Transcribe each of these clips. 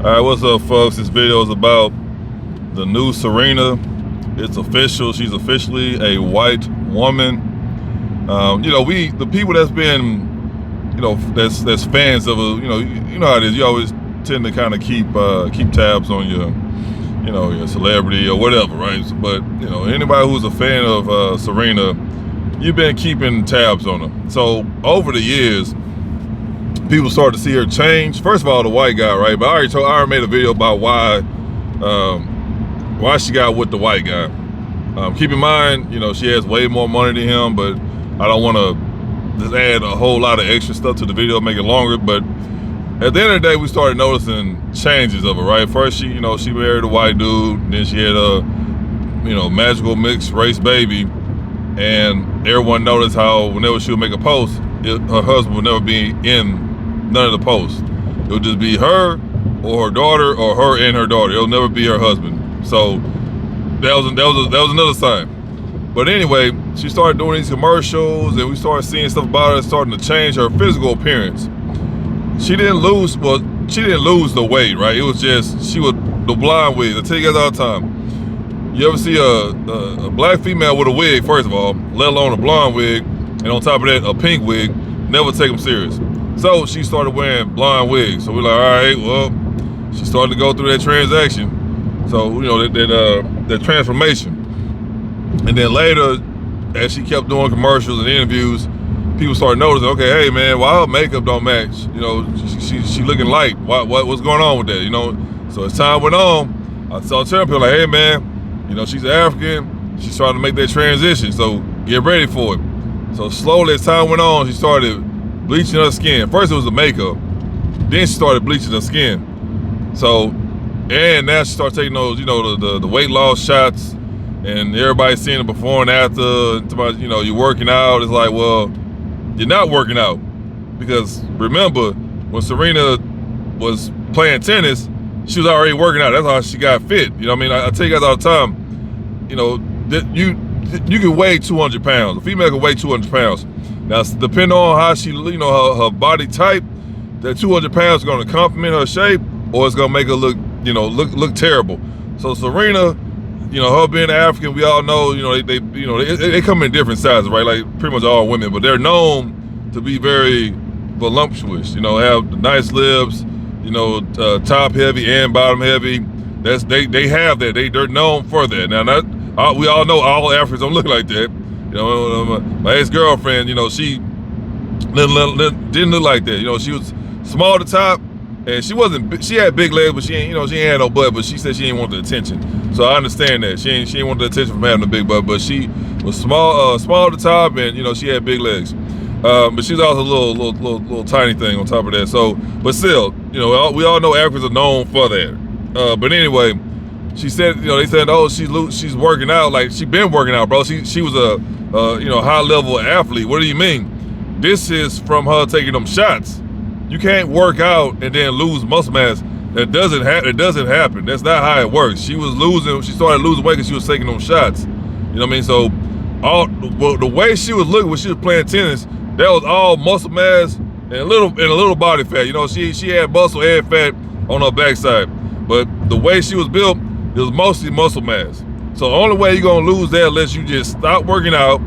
All right, what's up, folks? This video is about the new Serena. It's official. She's officially a white woman. The people that's been, that's fans of a, you know how it is. You always tend to kind of keep tabs on your celebrity or whatever, right? But anybody who's a fan of Serena, you've been keeping tabs on her. So over the years, people started to see her change. First of all, the white guy, right? But I already made a video about why she got with the white guy. Keep in mind, she has way more money than him, but I don't want to just add a whole lot of extra stuff to the video, make it longer. But at the end of the day, we started noticing changes of her, right? First, she married a white dude, then she had a, magical mixed race baby, and everyone noticed how whenever she would make a post, her husband would never be in none of the posts. It would just be her or her daughter, or her and her daughter. It'll never be her husband. So that was another sign. But anyway, she started doing these commercials, and we started seeing stuff about her starting to change her physical appearance. She didn't lose the weight, right? It was just the blonde wig. I tell you guys all the time. You ever see a black female with a wig, first of all, let alone a blonde wig, and on top of that, a pink wig, never take them serious. So she started wearing blonde wigs. So we're like, all right, well, she started to go through that transaction. So, that transformation. And then later, as she kept doing commercials and interviews, people started noticing, okay, hey man, why her makeup don't match? She looking light. What's going on with that? So as time went on, I started telling people like, hey man, she's African. She's trying to make that transition. So get ready for it. So slowly as time went on, she started bleaching her skin. First it was the makeup, then she started bleaching her skin. So, and now she started taking those, the weight loss shots, and everybody's seeing it before and after. You're working out. It's like, well, you're not working out, because remember when Serena was playing tennis, she was already working out. That's how she got fit. I tell you guys all the time, you can weigh 200 pounds. A female can weigh 200 pounds. Now, depending on how she, her body type, that 200 pounds is going to complement her shape, or it's going to make her look terrible. So Serena, her being African, we all know, they come in different sizes, right? Like pretty much all women, but they're known to be very voluptuous. Have nice lips, top heavy and bottom heavy. They have that. They're known for that. Now, we all know all Africans don't look like that. My ex-girlfriend, she didn't look like that. She was small at the top, and she had big legs, but she ain't had no butt, but she said she didn't want the attention. So I understand that. She ain't want the attention from having a big butt, but she was small at the top, and she had big legs. But she was also a little tiny thing on top of that. So, but still, we all know Africans are known for that. But anyway, she said, they said, oh, she's working out. Like, she been working out, bro. She was a high level athlete. What do you mean? This is from her taking them shots. You can't work out and then lose muscle mass. It doesn't happen. That's not how it works. She started losing weight because she was taking them shots. So the way she was looking when she was playing tennis, that was all muscle mass and a little body fat. She had muscle and fat on her backside. But the way she was built, it was mostly muscle mass. So the only way you're gonna lose that unless you just stop working out,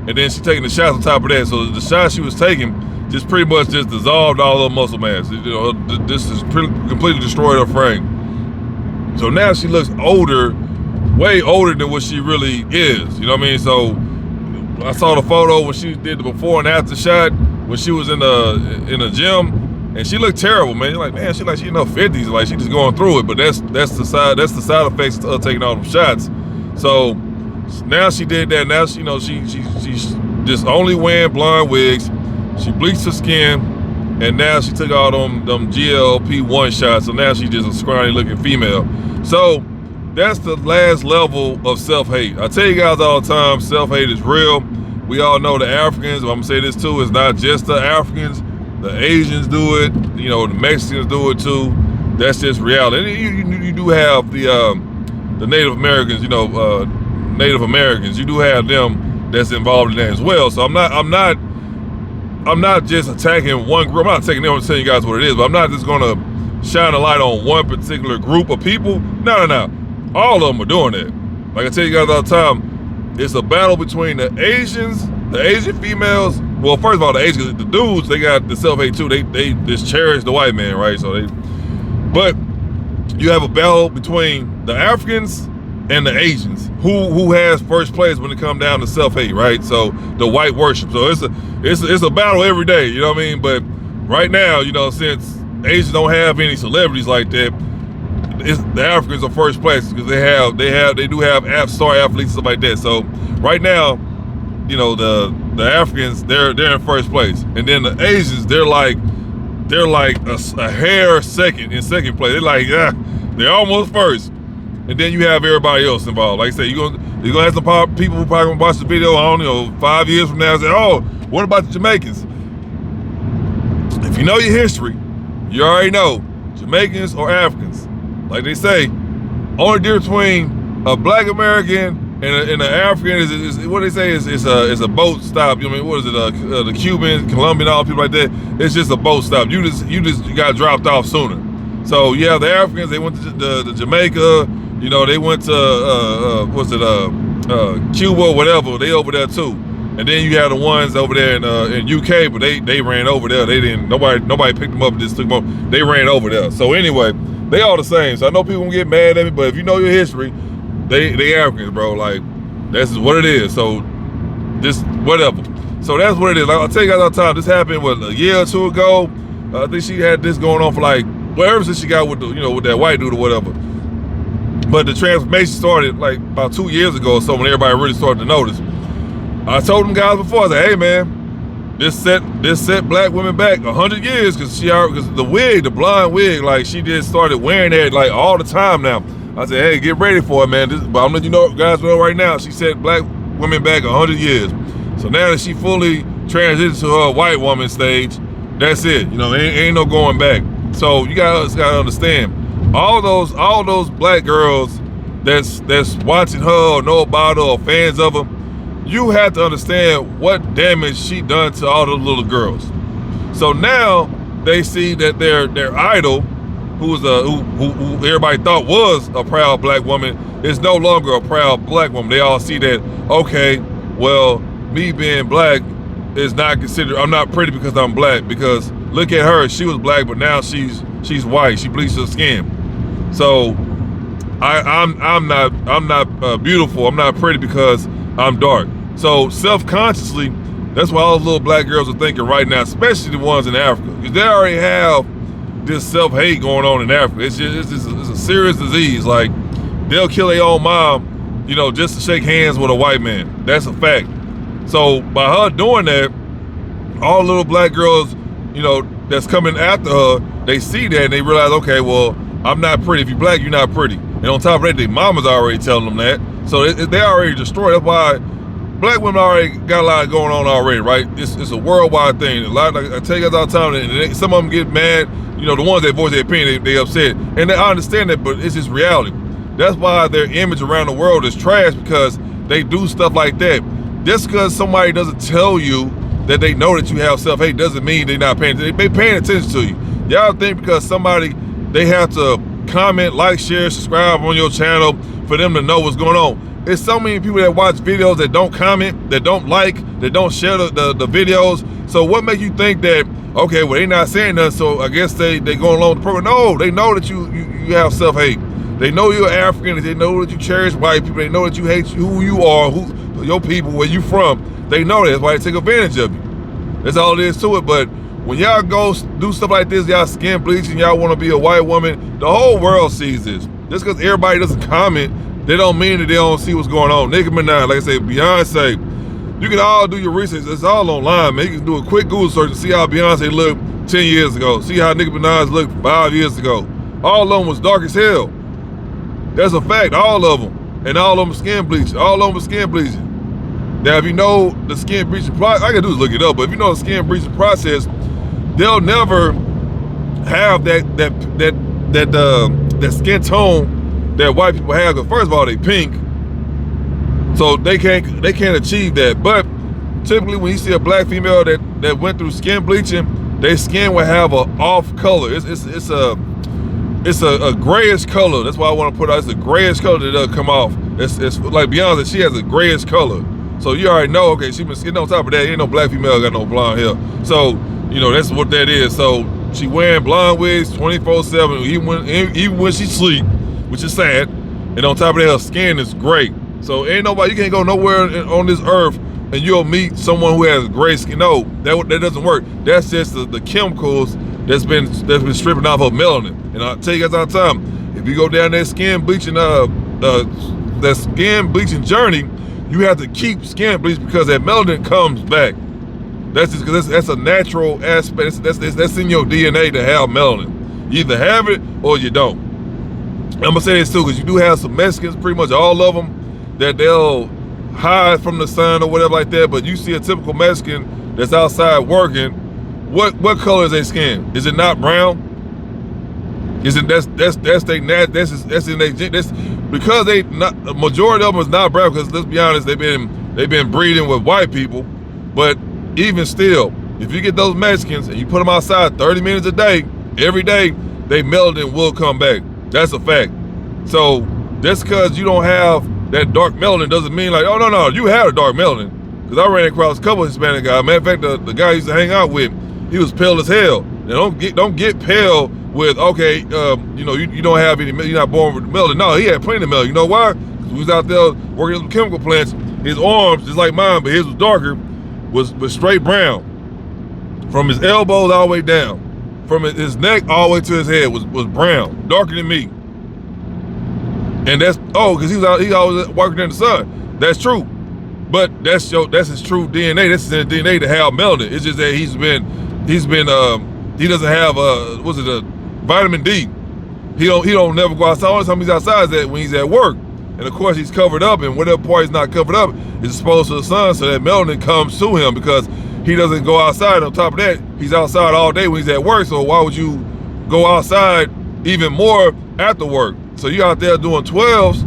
and then she's taking the shots on top of that. So the shots she was taking just pretty much just dissolved all her muscle mass. This has completely destroyed her frame. So now she looks older, way older than what she really is. So I saw the photo when she did the before and after shot when she was in the gym. And she looked terrible, man. You're like, man, she in her 50s, like she just going through it. But that's the side effects of her taking all them shots. So now she did that. Now she's just only wearing blonde wigs. She bleached her skin, and now she took all them GLP-1 shots. So now she's just a scrawny looking female. So that's the last level of self-hate. I tell you guys all the time, self-hate is real. We all know the Africans. I'm gonna say this too. It's not just the Africans. The Asians do it, the Mexicans do it too. That's just reality. And you do have the Native Americans, Native Americans. You do have them that's involved in that as well. So I'm not just attacking one group. I'm not taking them and telling you guys what it is, but I'm not just gonna shine a light on one particular group of people. No. All of them are doing that. Like I tell you guys all the time, it's a battle between the Asians, the Asian females. Well, first of all, the Asians, the dudes, they got the self-hate too. They just cherish the white man, right? But you have a battle between the Africans and the Asians. Who has first place when it comes down to self-hate, right? So the white worship. So it's a battle every day, you know what I mean? But right now, you know, since Asians don't have any celebrities like that, the Africans are first place because they do have star athletes and stuff like that. So right now, you know, the Africans, they're in first place, and then the Asians, they're like a hair in second place. They're like, they're almost first, and then you have everybody else involved. Like I say, you're gonna have some people who probably gonna watch the video, I don't know, 5 years from now and say, oh, what about the Jamaicans? If you know your history, you already know Jamaicans or Africans. Like they say, only difference between a Black American and an African is what they say is a boat stop. You know, I mean, what is it? The Cuban, Colombian, all people like that. It's just a boat stop. You just got dropped off sooner. So yeah, the Africans, they went to Jamaica. You know, they went to Cuba, whatever. They over there too. And then you have the ones over there in UK, but they ran over there. They didn't. Nobody picked them up and just took them up. They ran over there. So anyway, they all the same. So I know people gonna get mad at me, but if you know your history, they Africans, bro. Like, that's what it is. So this whatever. So that's what it is. Like, I'll tell you guys all the time. This happened a year or two ago. I think she had this going on for like ever since she got with with that white dude or whatever. But the transformation started like about 2 years ago or so when everybody really started to notice. I told them guys before, I said, hey man, this set black women back 100 years because the wig, the blonde wig, like she just started wearing that like all the time now. I said, hey, get ready for it, man. But I'm letting you guys know right now, she set black women back 100 years. So now that she fully transitioned to her white woman stage, that's it. You know, ain't no going back. So you guys gotta understand, all those black girls that's watching her or know about her or fans of her, you have to understand what damage she done to all those little girls. So now they see that their idol, who everybody thought was a proud black woman, is no longer a proud black woman. They all see that, okay, well, me being black is not considered, I'm not pretty because I'm black, because look at her, she was black, but now she's white, she bleached her skin. So I'm not beautiful, I'm not pretty because I'm dark. So self-consciously, that's what all those little black girls are thinking right now, especially the ones in Africa, because they already have this self-hate going on in Africa. It's a serious disease. Like, they'll kill their own mom, you know, just to shake hands with a white man. That's a fact. So by her doing that, all little black girls, you know, that's coming after her, they see that and they realize, okay, well, I'm not pretty. If you're black, you're not pretty. And on top of that, their mama's already telling them that. So they already destroyed. That's why black women already got a lot going on already, right? It's a worldwide thing. A lot, like I tell you guys all the time, and some of them get mad. You know, the ones that voice their opinion, they upset. And I understand that, but it's just reality. That's why their image around the world is trash, because they do stuff like that. Just because somebody doesn't tell you that they know that you have self-hate doesn't mean they're not paying attention. They're paying attention to you. Y'all think because somebody, they have to comment, like, share, subscribe on your channel for them to know what's going on. There's so many people that watch videos that don't comment, that don't like, that don't share the videos. So what makes you think that, okay, well, they not saying nothing, so I guess they going along with the program? No, they know that you have self-hate. They know you're African, they know that you cherish white people, they know that you hate who you are, your people, where you from. They know that. That's why they take advantage of you. That's all it is to it. But when y'all go do stuff like this, y'all skin bleaching, y'all want to be a white woman, the whole world sees this. Just because everybody doesn't comment, they don't mean that they don't see what's going on. Nicki Minaj, like I said, Beyonce, you can all do your research. It's all online, man. You can do a quick Google search and see how Beyonce looked 10 years ago. See how Nicki Minaj looked 5 years ago. All of them was dark as hell. That's a fact, all of them. And all of them skin bleaching. All of them was skin bleaching. Now, if you know the skin bleaching process, all I can do is look it up, but if you know the skin bleaching process, they'll never have that skin tone that white people have, because first of all, they pink, so they can't achieve that. But typically when you see a black female that went through skin bleaching, their skin will have an off color. It's it's a grayish color. That's why I want to put out. It's a grayish color that doesn't come off. It's like Beyonce. She has a grayish color. So you already know, okay, she been skin on top of that. Ain't no black female got no blonde hair. So, you know, that's what that is. So she wearing blonde wigs 24/7, even when she sleep, which is sad. And on top of that, her skin is great. So ain't nobody, you can't go nowhere on this earth and you'll meet someone who has gray skin. No, that doesn't work. That's just the chemicals that's been stripping off of melanin. And I'll tell you guys all the time, if you go down that skin bleaching journey, you have to keep skin bleach because that melanin comes back. That's just because that's a natural aspect. That's in your DNA to have melanin. You either have it or you don't. I'm gonna say this too, because you do have some Mexicans, pretty much all of them, that they'll hide from the sun or whatever like that. But you see a typical Mexican that's outside working, what color is their skin? Is it not brown? Is it that's because they not, the majority of them is not brown, because let's be honest, they've been breeding with white people. But even still, if you get those Mexicans and you put them outside 30 minutes a day, every day, they melanin will come back. That's a fact. So just because you don't have that dark melanin doesn't mean like, oh no, you have a dark melanin. Because I ran across a couple of Hispanic guys. Matter of fact, the guy I used to hang out with, he was pale as hell. Now don't get pale with, okay, you know, you don't have any, you're not born with melanin. No, he had plenty of melanin. You know why? Because he was out there working in chemical plants. His arms, just like mine, but his was darker, was straight brown. From his elbows all the way down. From his neck all the way to his head was brown, darker than me. And that's, because he always working in the sun. That's true. But that's his true DNA. That's his DNA to have melanin. It's just that he doesn't have vitamin D. He don't never go outside. Only time he's outside is that when he's at work. And of course he's covered up, and whatever part he's not covered up is exposed to the sun, so that melanin comes to him because he doesn't go outside. On top of that, he's outside all day when he's at work, so why would you go outside even more after work? So you out there doing 12s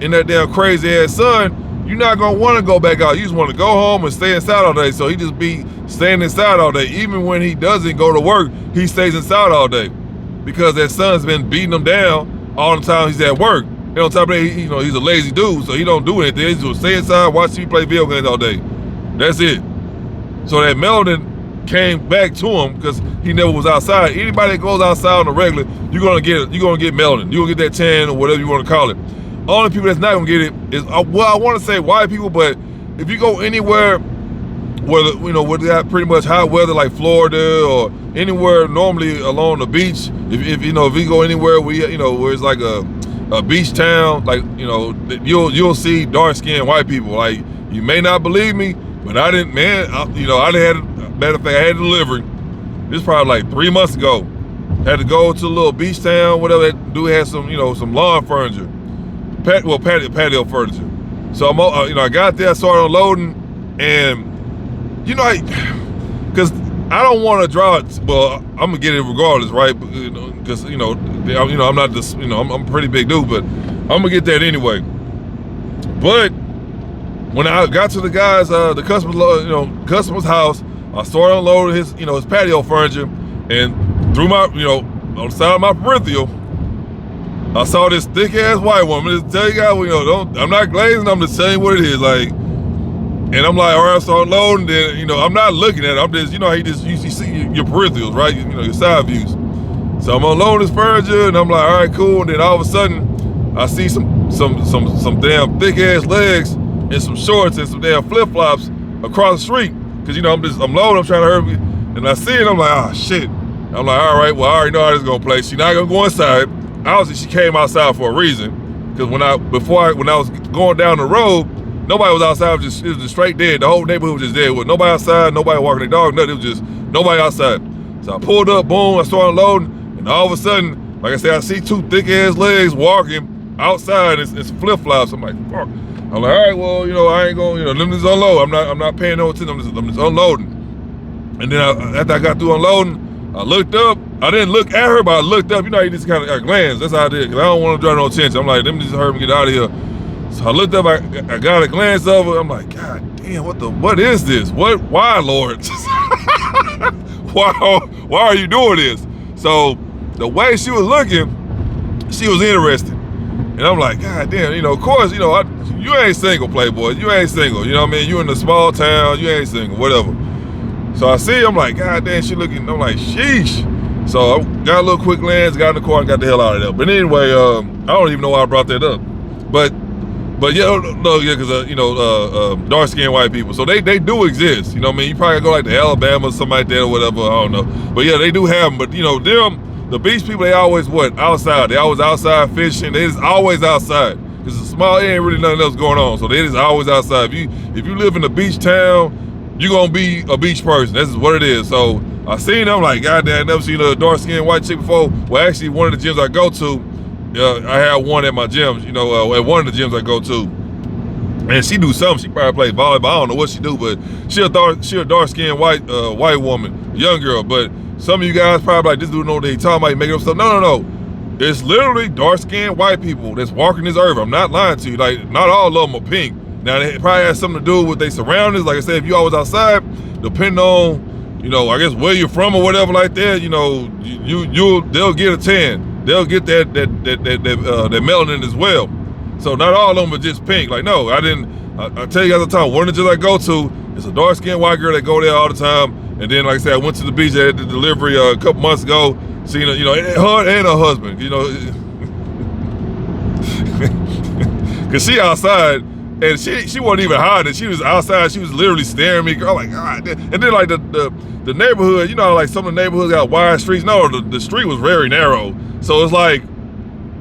in that damn crazy ass sun, you're not gonna wanna go back out. You just wanna go home and stay inside all day. So he just be staying inside all day. Even when he doesn't go to work, he stays inside all day because that sun's been beating him down all the time he's at work. And on top of that, he's a lazy dude, so he don't do anything. He just stay inside, watch TV, play video games all day. That's it. So that melanin came back to him because he never was outside. Anybody that goes outside on the regular, you're gonna get melanin. You're gonna get that tan or whatever you want to call it. Only people that's not gonna get it is, well, I want to say white people, but if you go anywhere where where they got pretty much hot weather like Florida or anywhere normally along the beach, if you go anywhere where where it's like a beach town, like you'll see dark skinned white people. Like, you may not believe me, but I didn't, man. I matter of fact, I had delivery. This is probably like 3 months ago. Had to go to a little beach town, whatever. That dude had some lawn furniture, patio furniture. So I got there, started unloading, and because I don't want to drive. Well, I'm gonna get it regardless, right? Because I'm not this. I'm a pretty big dude, but I'm gonna get that anyway. But when I got to the guys, the customer's house, I started unloading his patio furniture, and through my on the side of my peripheral, I saw this thick ass white woman. Just tell you guys, I'm not glazing. I'm just telling you what it is, like. And I'm like, all right, I start loading. Then I'm not looking at it. I'm just, how you see your peripherals, right? Your side views. So I'm unloading this furniture, and I'm like, all right, cool. And then all of a sudden, I see some damn thick ass legs and some shorts and some damn flip flops across the street. Cause I'm loading. I'm trying to hurry. And I see it. I'm like, oh shit. I'm like, all right, well, I already know how this is gonna play. She's not gonna go inside. Obviously, she came outside for a reason. Cause when I was going down the road, nobody was outside. It was just straight dead. The whole neighborhood was just dead. With nobody outside, nobody walking their dog, nothing. It was just nobody outside. So I pulled up, boom, I started loading, and all of a sudden, like I said, I see two thick ass legs walking outside. It's flip flops. I'm like, fuck. I'm like, all right, well, I ain't gonna, let me just unload. I'm not paying no attention. I'm just unloading. And then after I got through unloading, I looked up. I didn't look at her, but I looked up. You just kind of glance. That's how I did, because I don't want to draw no attention. I'm like, let me just hurry and get out of here. So I looked up, I got a glance over. I'm like, God damn, what is this? Why, Lord? Why are you doing this? So the way she was looking, she was interested. And I'm like, God damn, of course, you ain't single, Playboy. You ain't single. You know what I mean? You in a small town, you ain't single, whatever. So I see, I'm like, God damn, she looking, I'm like, sheesh. So I got a little quick glance, got in the car, and got the hell out of there. But anyway, I don't even know why I brought that up. But yeah, no, yeah, because dark-skinned white people, so they do exist. You know what I mean? You probably go like to Alabama or something like that or whatever. I don't know. But yeah, they do have them. But them, the beach people, they always outside. They always outside fishing. They just always outside. Cause it's a small area, ain't really nothing else going on. So they just always outside. If you live in a beach town, you're gonna be a beach person. This is what it is. So I seen them, like, goddamn, I never seen a dark-skinned white chick before. Well, actually, one of the gyms I go to, I had one at my gym, at one of the gyms I go to. And she do something. She probably play volleyball. I don't know what she do, but she a dark-skinned white woman, young girl. But some of you guys probably like, this dude know what they talking about, making up stuff. No. It's literally dark-skinned white people that's walking this earth. I'm not lying to you. Like, not all of them are pink. Now, it probably has something to do with their surroundings. Like I said, if you always outside, depending on, I guess where you're from or whatever like that, they'll get a tan. They'll get that melanin as well. So not all of them are just pink. Like, no, I tell you guys all the time, one of the gyms I go to, it's a dark-skinned white girl that go there all the time. And then, like I said, I went to the beach at the delivery a couple months ago, seen her, her and her husband, because she outside. And she wasn't even hiding. She was outside. She was literally staring at me. I'm like, God. And then like the neighborhood, like some of the neighborhoods got wide streets. No, the street was very narrow. So it's like,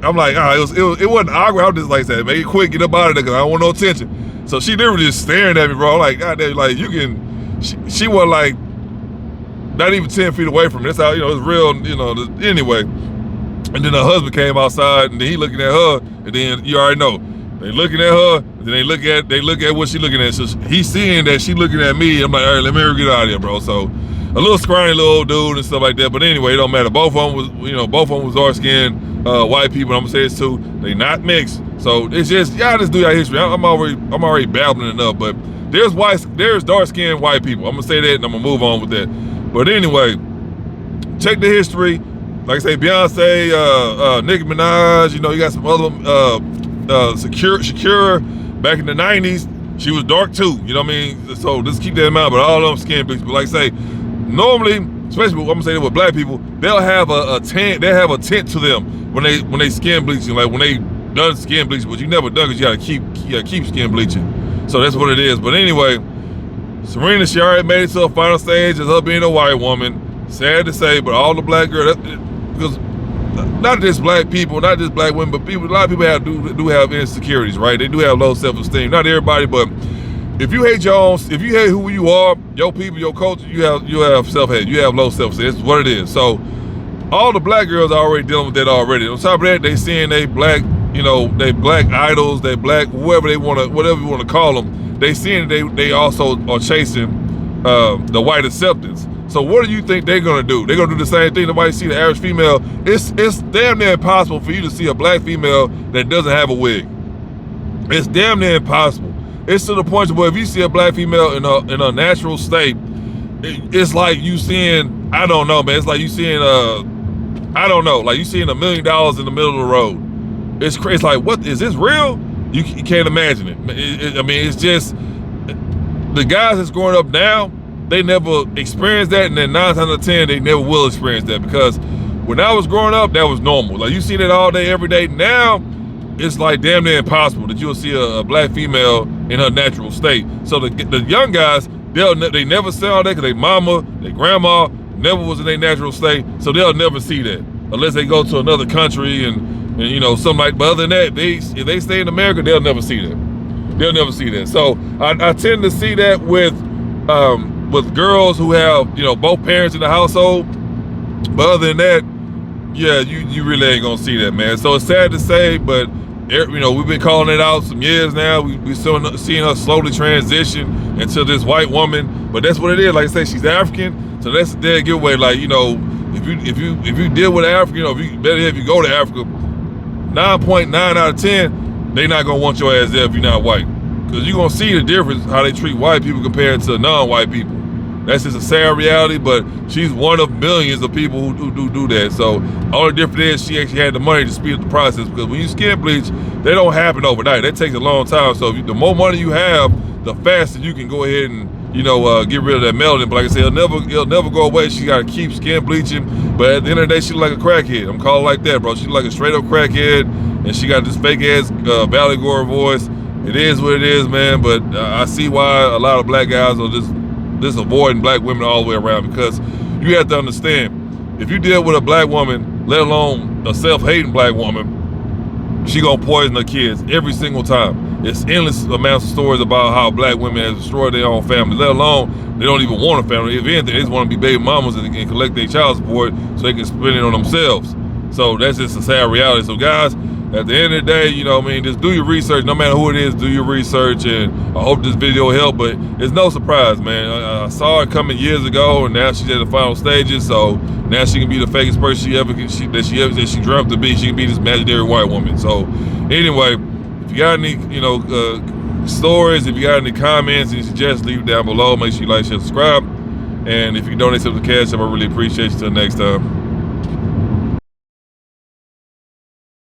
I'm like, it wasn't awkward. I was just like, make it quick, get up out of there, because I don't want no attention. So she literally just staring at me, bro. I'm like, God damn, like you can. She was like not even 10 feet away from me. That's how it's real. Anyway. And then her husband came outside, and then he looking at her, and then you already know. They looking at her, and then they look at what she looking at. So he's seeing that she looking at me. I'm like, all right, let me get out of here, bro. So a little scrawny little old dude and stuff like that. But anyway, it don't matter. Both of them was dark-skinned white people. I'm gonna say this too. They not mixed. So it's just y'all just do your history. I'm already babbling enough. But there's dark-skinned white people. I'm gonna say that, and I'm gonna move on with that. But anyway, check the history. Like I say, Beyonce, Nicki Minaj. You got some other. Shakira, back in the 90s, she was dark too, you know what I mean? So just keep that in mind, but all of them skin bleach. But like I say, normally, especially I'm gonna say that with black people, they'll have a tint to them when they skin bleaching, like when they done skin bleaching, but you never done because you gotta keep skin bleaching. So that's what it is. But anyway, Serena, she already made it to the final stage as her being a white woman. Sad to say, but all the black girls, because not just black people, not just black women, but a lot of people do have insecurities, right? They do have low self-esteem. Not everybody, but if you hate who you are, your people, your culture, you have self-hate. You have low self-esteem. It's what it is. So all the black girls are already dealing with that already. On top of that, they seeing they black, they black idols, they black whatever you want to call them. They seeing they also are chasing the white acceptance. So what do you think they're gonna do? They're gonna do the same thing. Nobody see the average female. It's damn near impossible for you to see a black female that doesn't have a wig. It's damn near impossible. It's to the point where if you see a black female in a natural state, it's like you seeing, I don't know, man. It's like you seeing like you seeing $1 million in the middle of the road. It's crazy. It's like, what is this real? You can't imagine it. I mean, it's just the guys that's growing up now. They never experienced that, and then 9 times out of 10, they never will experience that, because when I was growing up, that was normal. Like, you see that all day, every day. Now, it's like damn near impossible that you'll see a black female in her natural state. So the young guys, they never saw that because their mama, their grandma never was in their natural state, so they'll never see that unless they go to another country and something like. But other than that, if they stay in America, they'll never see that. They'll never see that. So I tend to see that with girls who have both parents in the household. But other than that, yeah, you really ain't gonna see that, man. So it's sad to say, but we've been calling it out some years now. We're seeing her slowly transition into this white woman. But that's what it is. Like I say, she's African, so that's a dead giveaway. Like, if you deal with Africa, if you go to Africa, 9.9 out of 10, they not gonna want your ass there if you're not white. Because you're gonna see the difference how they treat white people compared to non-white people. That's just a sad reality, but she's one of millions of people who do that. So only difference is she actually had the money to speed up the process, because when you skin bleach, they don't happen overnight. That takes a long time. So the more money you have, the faster you can go ahead and get rid of that melanin. But like I said, it'll never go away. She got to keep skin bleaching. But at the end of the day, she look like a crackhead. I'm calling like that, bro. She look like a straight up crackhead, and she got this fake ass Valley Gore voice. It is what it is, man. But I see why a lot of black guys are just avoiding black women all the way around, because you have to understand, if you deal with a black woman, let alone a self-hating black woman, she gonna poison her kids every single time. It's endless amounts of stories about how black women have destroyed their own family, let alone they don't even want a family. If anything, they just want to be baby mamas and collect their child support so they can spend it on themselves. So that's just a sad reality. So guys, at the end of the day, just do your research. No matter who it is, do your research, and I hope this video helped. But it's no surprise, man. I saw it coming years ago, and now she's at the final stages. So now she can be the fakest person that she dreamt to be. She can be this imaginary white woman. So anyway, if you got any stories, if you got any comments and suggestions, leave it down below. Make sure you like, share, subscribe, and if you donate to the cash, I really appreciate you. Till next time.